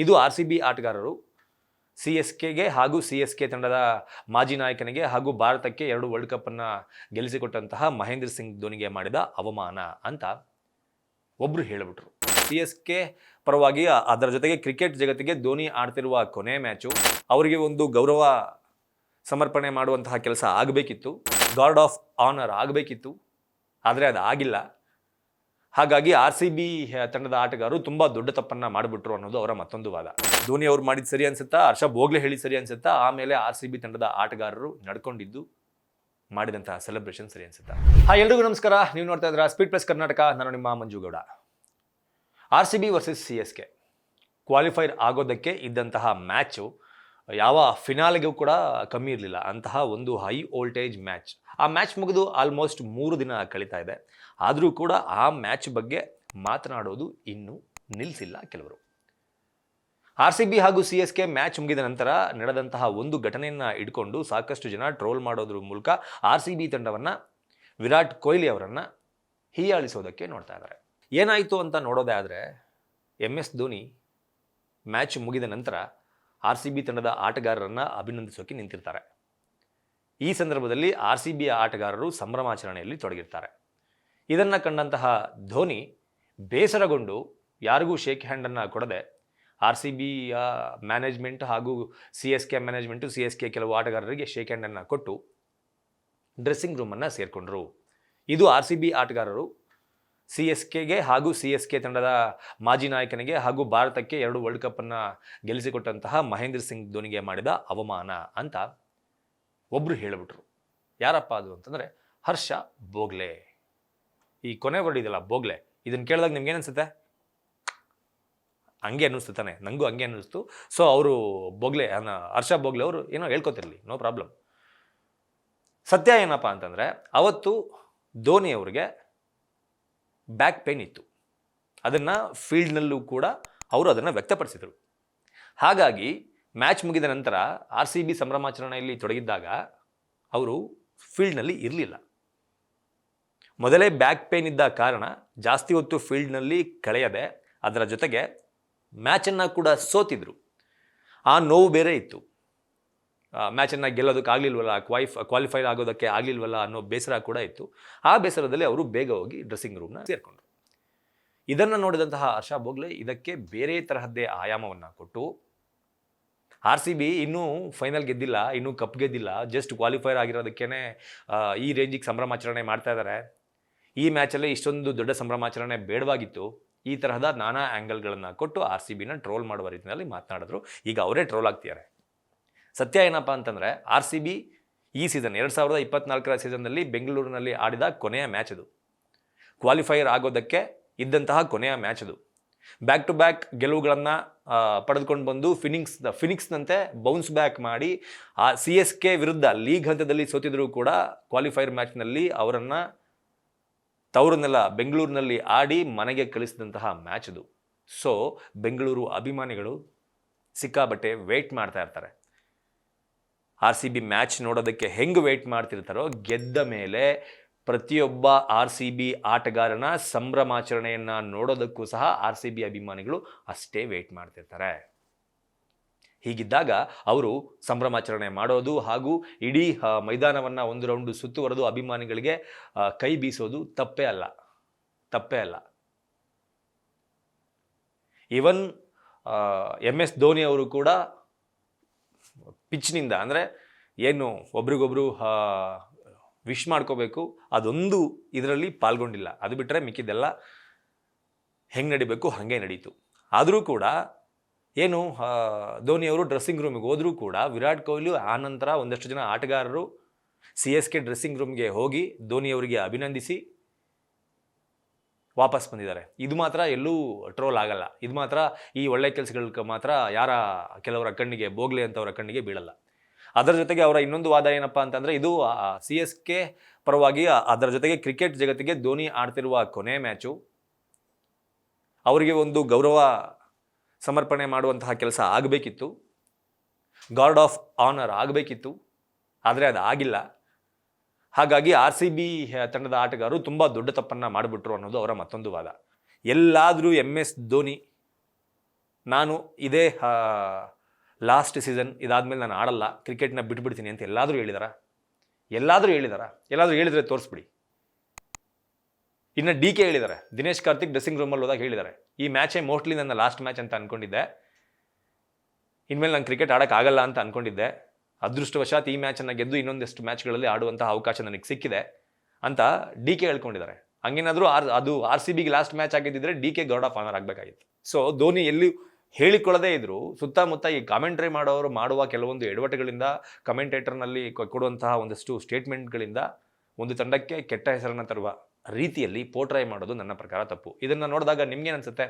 ಇದು RCB ಆಟಗಾರರು CSKಗೆ ಹಾಗೂ CSK ತಂಡದ ಮಾಜಿ ನಾಯಕನಿಗೆ ಹಾಗೂ ಭಾರತಕ್ಕೆ 2 ವರ್ಲ್ಡ್ ಕಪ್ ಅನ್ನ ಗೆಲ್ಲಿಸಿಕೊಟ್ಟಂತಹ ಮಹೇಂದ್ರ ಸಿಂಗ್ ಧೋನಿಗೆ ಮಾಡಿದ ಅವಮಾನ ಅಂತ ಒಬ್ರು ಹೇಳಿಬಿಟ್ರು. CSK ಪರವಾಗಿ ಅದರ ಜೊತೆಗೆ ಕ್ರಿಕೆಟ್ ಜಗತ್ತಿಗೆ ಧೋನಿ ಆಡ್ತಿರುವ ಕೊನೆ ಮ್ಯಾಚು, ಅವರಿಗೆ ಒಂದು ಗೌರವ ಸಮರ್ಪಣೆ ಮಾಡುವಂತಹ ಕೆಲಸ ಆಗಬೇಕಿತ್ತು, ಗಾರ್ಡ್ ಆಫ್ ಆನರ್ ಆಗಬೇಕಿತ್ತು, ಆದರೆ ಅದು ಆಗಿಲ್ಲ. ಹಾಗಾಗಿ RCB ತಂಡದ ಆಟಗಾರರು ತುಂಬಾ ದೊಡ್ಡ ತಪ್ಪನ್ನ ಮಾಡಿಬಿಟ್ರು ಅನ್ನೋದು ಅವರ ಮತ್ತೊಂದು ವಾದ. ಧೋನಿ ಅವ್ರು ಮಾಡಿದ ಸರಿ ಅನ್ಸುತ್ತಾ, ಹರ್ಷ ಭೋಗ್ಲೆ ಹೇಳಿ ಸರಿ ಅನ್ಸುತ್ತಾ, ಆಮೇಲೆ RCB ತಂಡದ ಆಟಗಾರರು ನಡ್ಕೊಂಡಿದ್ದು ಮಾಡಿದಂತಹ ಸೆಲೆಬ್ರೇಷನ್ ಸರಿ ಅನ್ಸುತ್ತಾ? ಎಲ್ರಿಗೂ ನಮಸ್ಕಾರ. ನೀವು ನೋಡ್ತಾ ಇದ್ದೀರಾ ಸ್ಪೀಡ್ ಪ್ಲಸ್ ಕರ್ನಾಟಕ. ನಾನು ನಿಮ್ಮ Manju Gowda. RCB versus CSK qualifier ಆಗೋದಕ್ಕೆ ಇದ್ದಂತಹ ಮ್ಯಾಚು ಯಾವ ಫಿನಾಲೆಗೂ ಕೂಡ ಕಮ್ಮಿ ಇರಲಿಲ್ಲ. ಅಂತಹ ಒಂದು ಹೈ ವೋಲ್ಟೇಜ್ ಮ್ಯಾಚ್. ಆ ಮ್ಯಾಚ್ ಮುಗಿದು ಆಲ್ಮೋಸ್ಟ್ 3 ದಿನ ಕಳೀತಾ ಇದೆ. ಆದರೂ ಕೂಡ ಆ ಮ್ಯಾಚ್ ಬಗ್ಗೆ ಮಾತನಾಡೋದು ಇನ್ನೂ ನಿಲ್ಲಿಸಿಲ್ಲ ಕೆಲವರು. RCB ಹಾಗೂ CSK ಮ್ಯಾಚ್ ಮುಗಿದ ನಂತರ ನಡೆದಂತಹ ಒಂದು ಘಟನೆಯನ್ನು ಇಟ್ಕೊಂಡು ಸಾಕಷ್ಟು ಜನ ಟ್ರೋಲ್ ಮಾಡೋದ್ರ ಮೂಲಕ RCB ತಂಡವನ್ನು, ವಿರಾಟ್ ಕೊಹ್ಲಿ ಅವರನ್ನು ಹೀಯಾಳಿಸೋದಕ್ಕೆ ನೋಡ್ತಾ ಇದ್ದಾರೆ. ಏನಾಯಿತು ಅಂತ ನೋಡೋದೇ ಆದರೆ, MS ಧೋನಿ ಮ್ಯಾಚ್ ಮುಗಿದ ನಂತರ RCB ತಂಡದ ಆಟಗಾರರನ್ನು ಅಭಿನಂದಿಸೋಕೆ ನಿಂತಿರ್ತಾರೆ. ಈ ಸಂದರ್ಭದಲ್ಲಿ RCB ಆಟಗಾರರು ಸಂಭ್ರಮಾಚರಣೆಯಲ್ಲಿ ತೊಡಗಿರ್ತಾರೆ. ಇದನ್ನು ಕಂಡಂತಹ ಧೋನಿ ಬೇಸರಗೊಂಡು ಯಾರಿಗೂ ಶೇಕ್ ಹ್ಯಾಂಡನ್ನು ಕೊಡದೆ RCB ಮ್ಯಾನೇಜ್ಮೆಂಟ್ ಹಾಗೂ CSK ಮ್ಯಾನೇಜ್ಮೆಂಟು, CSK ಕೆಲವು ಆಟಗಾರರಿಗೆ ಶೇಕ್ ಹ್ಯಾಂಡನ್ನು ಕೊಟ್ಟು ಡ್ರೆಸ್ಸಿಂಗ್ ರೂಮನ್ನು ಸೇರಿಕೊಂಡ್ರು. ಇದು RCB ಆಟಗಾರರು CSKಗೆ ಹಾಗೂ CSK ತಂಡದ ಮಾಜಿ ನಾಯಕನಿಗೆ ಹಾಗೂ ಭಾರತಕ್ಕೆ 2 ವರ್ಲ್ಡ್ ಕಪ್ ಅನ್ನ ಗೆಲ್ಲಿಸಿಕೊಟ್ಟಂತಹ ಮಹೇಂದ್ರ ಸಿಂಗ್ ಧೋನಿಗೆ ಮಾಡಿದ ಅವಮಾನ ಅಂತ ಒಬ್ರು ಹೇಳಿಬಿಟ್ರು. ಯಾರಪ್ಪ ಅದು ಅಂತಂದರೆ ಹರ್ಷ ಭೋಗ್ಲೆ. ಈ ಕೊನೆ ವರ್ಡ್ ಇದೆಯಲ್ಲ ಭೋಗ್ಲೆ, ಇದನ್ನು ಕೇಳಿದಾಗ ನಿಮ್ಗೆ ಏನನ್ಸುತ್ತೆ? ಹಂಗೆ ಅನ್ನಿಸ್ತಾನೆ, ನನಗೂ ಹಂಗೆ ಅನ್ನಿಸ್ತು. ಸೊ ಅವರು ಹರ್ಷ ಭೋಗ್ಲೆ ಅವರು ಏನೋ ಹೇಳ್ಕೊತಿರ್ಲಿ, ನೋ ಪ್ರಾಬ್ಲಮ್. ಸತ್ಯ ಏನಪ್ಪ ಅಂತಂದರೆ, ಅವತ್ತು ಧೋನಿ ಅವ್ರಿಗೆ ಬ್ಯಾಕ್ ಪೇನ್ ಇತ್ತು. ಅದನ್ನು ಫೀಲ್ಡ್ನಲ್ಲೂ ಕೂಡ ಅವರು ಅದನ್ನು ವ್ಯಕ್ತಪಡಿಸಿದರು. ಹಾಗಾಗಿ ಮ್ಯಾಚ್ ಮುಗಿದ ನಂತರ RCB ಸಂಭ್ರಮಾಚರಣೆಯಲ್ಲಿ ತೊಡಗಿದ್ದಾಗ ಅವರು ಫೀಲ್ಡ್ನಲ್ಲಿ ಇರಲಿಲ್ಲ. ಮೊದಲೇ ಬ್ಯಾಕ್ ಪೇನ್ ಇದ್ದ ಕಾರಣ ಜಾಸ್ತಿ ಹೊತ್ತು ಫೀಲ್ಡ್ನಲ್ಲಿ ಕಳೆಯದೆ ಅದರ ಜೊತೆಗೆ ಮ್ಯಾಚನ್ನು ಕೂಡ ಸೋತಿದ್ರು. ಆ ನೋವು ಬೇರೆ ಇತ್ತು. ಮ್ಯಾಚನ್ನು ಗೆಲ್ಲೋದಕ್ಕೆ ಆಗಲಿಲ್ವಲ್ಲ, ಕ್ವಾಲಿಫೈ ಆಗೋದಕ್ಕೆ ಆಗಲಿಲ್ವಲ್ಲ ಅನ್ನೋ ಬೇಸರ ಕೂಡ ಇತ್ತು. ಆ ಬೇಸರದಲ್ಲಿ ಅವರು ಬೇಗ ಹೋಗಿ ಡ್ರೆಸ್ಸಿಂಗ್ ರೂಮ್ನ ಸೇರಿಕೊಂಡ್ರು. ಇದನ್ನು ನೋಡಿದಂತಹ ಹರ್ಷ ಭೋಗ್ಲೆ ಇದಕ್ಕೆ ಬೇರೆ ತರಹದ್ದೇ ಆಯಾಮವನ್ನು ಕೊಟ್ಟು, RCB ಇನ್ನೂ ಫೈನಲ್ ಗೆದ್ದಿಲ್ಲ, ಇನ್ನೂ ಕಪ್ ಗೆದ್ದಿಲ್ಲ, ಜಸ್ಟ್ ಕ್ವಾಲಿಫೈರ್ ಆಗಿರೋದಕ್ಕೇ ಈ ರೇಂಜಿಗೆ ಸಂಭ್ರಮಾಚರಣೆ ಮಾಡ್ತಾ ಇದ್ದಾರೆ, ಈ ಮ್ಯಾಚಲ್ಲಿ ಇಷ್ಟೊಂದು ದೊಡ್ಡ ಸಂಭ್ರಮಾಚರಣೆ ಬೇಡವಾಗಿತ್ತು, ಈ ತರಹದ ನಾನಾ ಆ್ಯಂಗಲ್ಗಳನ್ನು ಕೊಟ್ಟು RCBನ ಟ್ರೋಲ್ ಮಾಡುವ ರೀತಿಯಲ್ಲಿ ಮಾತನಾಡಿದ್ರು. ಈಗ ಅವರೇ ಟ್ರೋಲ್ ಆಗ್ತಿದ್ದಾರೆ. ಸತ್ಯ ಏನಪ್ಪ ಅಂತಂದರೆ, RCB ಈ ಸೀಸನ್ 2024ರ ಸೀಸನ್ನಲ್ಲಿ ಬೆಂಗಳೂರಿನಲ್ಲಿ ಆಡಿದ ಕೊನೆಯ ಮ್ಯಾಚ್ ಅದು. ಕ್ವಾಲಿಫೈಯರ್ ಆಗೋದಕ್ಕೆ ಇದ್ದಂತಹ ಕೊನೆಯ ಮ್ಯಾಚ್ ಅದು. ಬ್ಯಾಕ್ ಟು ಬ್ಯಾಕ್ ಗೆಲುವುಗಳನ್ನು ಪಡೆದುಕೊಂಡು ಬಂದು ಫಿನಿಕ್ಸ್ನಂತೆ ಬೌನ್ಸ್ ಬ್ಯಾಕ್ ಮಾಡಿ CSK ವಿರುದ್ಧ ಲೀಗ್ ಹಂತದಲ್ಲಿ ಸೋತಿದ್ರು ಕೂಡ ಕ್ವಾಲಿಫೈಯರ್ ಮ್ಯಾಚ್ನಲ್ಲಿ ಅವರನ್ನು ತವರನ್ನೆಲ್ಲ ಬೆಂಗಳೂರಿನಲ್ಲಿ ಆಡಿ ಮನೆಗೆ ಕಳಿಸಿದಂತಹ ಮ್ಯಾಚ್ ಅದು. ಸೊ ಬೆಂಗಳೂರು ಅಭಿಮಾನಿಗಳು ಸಿಕ್ಕಾಬಟ್ಟೆ ವೇಟ್ ಮಾಡ್ತಾ ಇರ್ತಾರೆ. RCB ಮ್ಯಾಚ್ ನೋಡೋದಕ್ಕೆ ಹೆಂಗೆ ವೇಟ್ ಮಾಡ್ತಿರ್ತಾರೋ, ಗೆದ್ದ ಮೇಲೆ ಪ್ರತಿಯೊಬ್ಬ RCB ಆಟಗಾರನ ಸಂಭ್ರಮಾಚರಣೆಯನ್ನು ನೋಡೋದಕ್ಕೂ ಸಹ RCB ಅಭಿಮಾನಿಗಳು ಅಷ್ಟೇ ವೇಟ್ ಮಾಡ್ತಿರ್ತಾರೆ. ಹೀಗಿದ್ದಾಗ ಅವರು ಸಂಭ್ರಮಾಚರಣೆ ಮಾಡೋದು ಹಾಗೂ ಇಡೀ ಮೈದಾನವನ್ನು ಒಂದು ರೌಂಡು ಸುತ್ತುವರೆದು ಅಭಿಮಾನಿಗಳಿಗೆ ಕೈ ಬೀಸೋದು ತಪ್ಪೇ ಅಲ್ಲ. ಈವನ್ MS ಧೋನಿ ಅವರು ಕೂಡ ಪಿಚ್ನಿಂದ, ಅಂದರೆ ಏನು ಒಬ್ರಿಗೊಬ್ರು ವಿಶ್ ಮಾಡ್ಕೋಬೇಕು, ಅದೊಂದು ಇದರಲ್ಲಿ ಪಾಲ್ಗೊಂಡಿಲ್ಲ. ಅದು ಬಿಟ್ಟರೆ ಮಿಕ್ಕಿದ್ದೆಲ್ಲ ಹೆಂಗೆ ನಡಿಬೇಕು ಹಾಗೆ ನಡೀತು. ಆದರೂ ಕೂಡ ಏನು ಧೋನಿಯವರು ಡ್ರೆಸ್ಸಿಂಗ್ ರೂಮಿಗೆ ಹೋದರೂ ಕೂಡ ವಿರಾಟ್ ಕೊಹ್ಲಿ ಆನಂತರ ಒಂದಷ್ಟು ಜನ ಆಟಗಾರರು CSK ಡ್ರೆಸ್ಸಿಂಗ್ ರೂಮ್ಗೆ ಹೋಗಿ ಧೋನಿಯವರಿಗೆ ಅಭಿನಂದಿಸಿ ವಾಪಸ್ ಬಂದಿದ್ದಾರೆ. ಇದು ಮಾತ್ರ ಎಲ್ಲೂ ಟ್ರೋಲ್ ಆಗಲ್ಲ. ಇದು ಮಾತ್ರ ಈ ಒಳ್ಳೆ ಕೆಲಸಗಳಿಗೆ ಮಾತ್ರ ಕೆಲವರ ಕಣ್ಣಿಗೆ, ಭೋಗ್ಲೆ ಅಂತವರ ಕಣ್ಣಿಗೆ ಬೀಳಲ್ಲ. ಅದರ ಜೊತೆಗೆ ಅವರ ಇನ್ನೊಂದು ವಾದ ಏನಪ್ಪ ಅಂತಂದರೆ, ಇದು CSK ಪರವಾಗಿ ಅದರ ಜೊತೆಗೆ ಕ್ರಿಕೆಟ್ ಜಗತ್ತಿಗೆ ಧೋನಿ ಆಡ್ತಿರುವ ಕೊನೆ ಮ್ಯಾಚು, ಅವರಿಗೆ ಒಂದು ಗೌರವ ಸಮರ್ಪಣೆ ಮಾಡುವಂತಹ ಕೆಲಸ ಆಗಬೇಕಿತ್ತು, ಗಾರ್ಡ್ ಆಫ್ ಆನರ್ ಆಗಬೇಕಿತ್ತು, ಆದರೆ ಅದು ಆಗಿಲ್ಲ. ಹಾಗಾಗಿ RCB ತಂಡದ ಆಟಗಾರರು ತುಂಬ ದೊಡ್ಡ ತಪ್ಪನ್ನು ಮಾಡಿಬಿಟ್ರು ಅನ್ನೋದು ಅವರ ಮತ್ತೊಂದು ವಾದ. ಎಲ್ಲಾದರೂ MS ಧೋನಿ ನಾನು ಇದೇ ಲಾಸ್ಟ್ ಸೀಸನ್ ಇದಾದ್ಮೇಲೆ ನಾನು ಆಡಲ್ಲ, ಕ್ರಿಕೆಟ್ನ ಬಿಟ್ಬಿಡ್ತೀನಿ ಅಂತ ಎಲ್ಲಾದರೂ ಹೇಳಿದಾರಾ? ಎಲ್ಲಾದರೂ ಹೇಳಿದರೆ ತೋರಿಸ್ಬಿಡಿ. ಇನ್ನು ಡಿ ಕೆ ಹೇಳಿದ್ದಾರೆ, ದಿನೇಶ್ ಕಾರ್ತಿಕ್ ಡ್ರೆಸ್ಸಿಂಗ್ ರೂಮಲ್ಲಿ ಹೋದಾಗ ಹೇಳಿದ್ದಾರೆ, ಈ ಮ್ಯಾಚೇ ಮೋಸ್ಟ್ಲಿ ನನ್ನ ಲಾಸ್ಟ್ ಮ್ಯಾಚ್ ಅಂತ ಅಂದ್ಕೊಂಡಿದ್ದೆ, ಇನ್ಮೇಲೆ ನಾನು ಕ್ರಿಕೆಟ್ ಆಡೋಕ್ಕಾಗಲ್ಲ ಅಂತ ಅಂದ್ಕೊಂಡಿದ್ದೆ, ಅದೃಷ್ಟವಶಾತ್ ಈ ಮ್ಯಾಚನ್ನು ಗೆದ್ದು ಇನ್ನೊಂದಷ್ಟು ಮ್ಯಾಚ್ಗಳಲ್ಲಿ ಆಡುವಂಥ ಅವಕಾಶ ನನಗೆ ಸಿಕ್ಕಿದೆ ಅಂತ ಡಿ ಕೆ ಹೇಳ್ಕೊಂಡಿದ್ದಾರೆ. ಹಂಗೇನಾದರೂ ಅದು RCB ಲಾಸ್ಟ್ ಮ್ಯಾಚ್ ಆಗಿದ್ದಿದ್ರೆ D K guard of honour ಆಗಬೇಕಾಗಿತ್ತು. ಸೊ ಧೋನಿ ಎಲ್ಲಿ ಹೇಳಿಕೊಳ್ಳದೇ ಇದ್ರು ಸುತ್ತಮುತ್ತ ಈ ಕಾಮೆಂಟ್ರಿ ಮಾಡೋರು ಮಾಡುವ ಕೆಲವೊಂದು ಎಡವಟುಗಳಿಂದ, ಕಮೆಂಟೇಟರ್ನಲ್ಲಿ ಕೊಡುವಂತಹ ಒಂದಷ್ಟು ಸ್ಟೇಟ್ಮೆಂಟ್ಗಳಿಂದ ಒಂದು ತಂಡಕ್ಕೆ ಕೆಟ್ಟ ಹೆಸರನ್ನು ತರುವ ರೀತಿಯಲ್ಲಿ ಪೋರ್ಟ್ರೈ ಮಾಡೋದು ನನ್ನ ಪ್ರಕಾರ ತಪ್ಪು. ಇದನ್ನು ನೋಡಿದಾಗ ನಿಮ್ಗೇನು ಅನ್ಸುತ್ತೆ?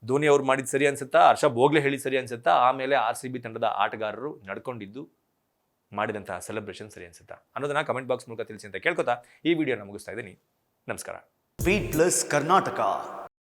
ಧೋನಿ ಅವ್ರು ಮಾಡಿದ್ದು ಸರಿ ಅನ್ಸುತ್ತಾ? ಹರ್ಷ ಬೋಗ್ಲೆ ಹೇಳಿ ಸರಿ ಅನ್ಸುತ್ತಾ? ಆಮೇಲೆ RCB ತಂಡದ ಆಟಗಾರರು ನಡ್ಕೊಂಡಿದ್ದು ಮಾಡಿದಂತಹ ಸೆಲೆಬ್ರೇಷನ್ ಸರಿ ಅನ್ಸುತ್ತಾ ಅನ್ನೋದನ್ನ ಕಮೆಂಟ್ ಬಾಕ್ಸ್ ಮೂಲಕ ತಿಳಿಸಿ ಅಂತ ಕೇಳ್ಕೊತಾ ಈ ವಿಡಿಯೋನ ಮುಗಿಸ್ತಾ ಇದ್ದೀನಿ. ನಮಸ್ಕಾರ. Beat plus Karnataka.